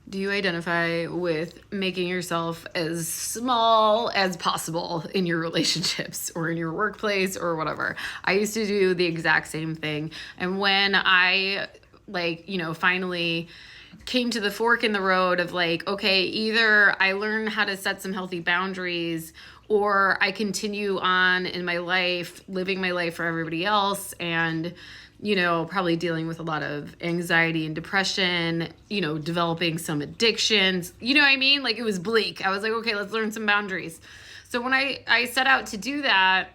Do you identify with making yourself as small as possible in your relationships or in your workplace or whatever? I used to do the exact same thing. And when I, finally came to the fork in the road of like, okay, either I learn how to set some healthy boundaries or I continue on in my life, living my life for everybody else and probably dealing with a lot of anxiety and depression, developing some addictions. You know what I mean? Like it was bleak. I was like, okay, let's learn some boundaries. So when I set out to do that,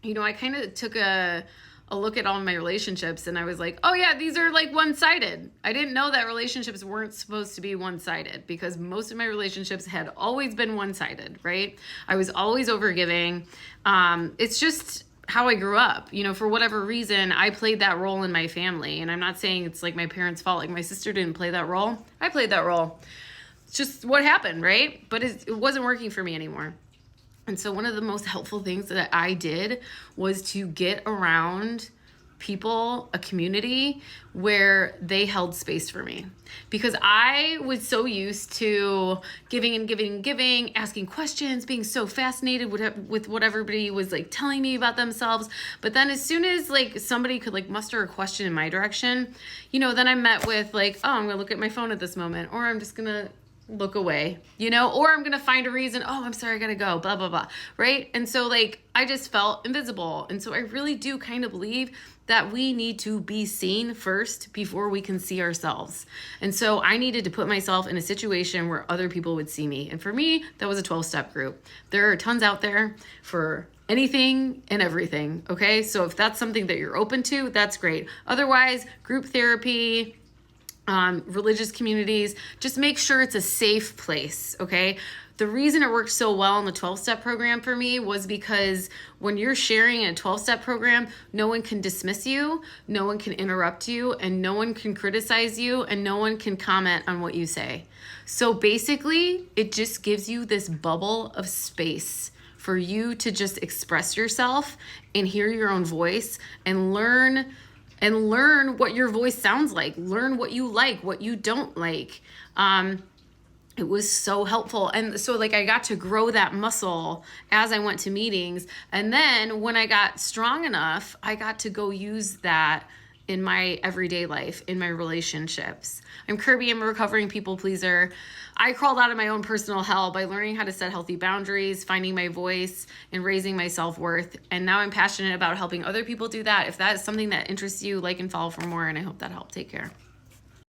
I kind of took a look at all my relationships and I was like, oh yeah, these are like one-sided. I didn't know that relationships weren't supposed to be one-sided because most of my relationships had always been one-sided, right? I was always overgiving. It's just how I grew up. For whatever reason, I played that role in my family. And I'm not saying it's like my parents' fault. Like my sister didn't play that role. I played that role. It's just what happened, right? But it wasn't working for me anymore. And so one of the most helpful things that I did was to get around people, a community where they held space for me. Because I was so used to giving and giving and giving, asking questions, being so fascinated with what everybody was like telling me about themselves. But then as soon as like somebody could like muster a question in my direction, then I'm met with like, oh, I'm gonna look at my phone at this moment, or I'm just gonna look away, or I'm going to find a reason. Oh, I'm sorry, I got to go, blah, blah, blah. Right. And so like, I just felt invisible. And so I really do kind of believe that we need to be seen first before we can see ourselves. And so I needed to put myself in a situation where other people would see me. And for me, that was a 12-step group. There are tons out there for anything and everything. Okay. So if that's something that you're open to, that's great. Otherwise, group therapy, religious communities, just make sure it's a safe place, okay? The reason it worked so well in the 12-step program for me was because when you're sharing a 12-step program, no one can dismiss you, no one can interrupt you, and no one can criticize you, and no one can comment on what you say. So basically, it just gives you this bubble of space for you to just express yourself and hear your own voice and learn what your voice sounds like, learn what you like, what you don't like. It was so helpful. And so like I got to grow that muscle as I went to meetings. And then when I got strong enough, I got to go use that in my everyday life, in my relationships. I'm Kirby, I'm a recovering people pleaser. I crawled out of my own personal hell by learning how to set healthy boundaries, finding my voice, and raising my self-worth. And now I'm passionate about helping other people do that. If that is something that interests you, like and follow for more, and I hope that helped. Take care.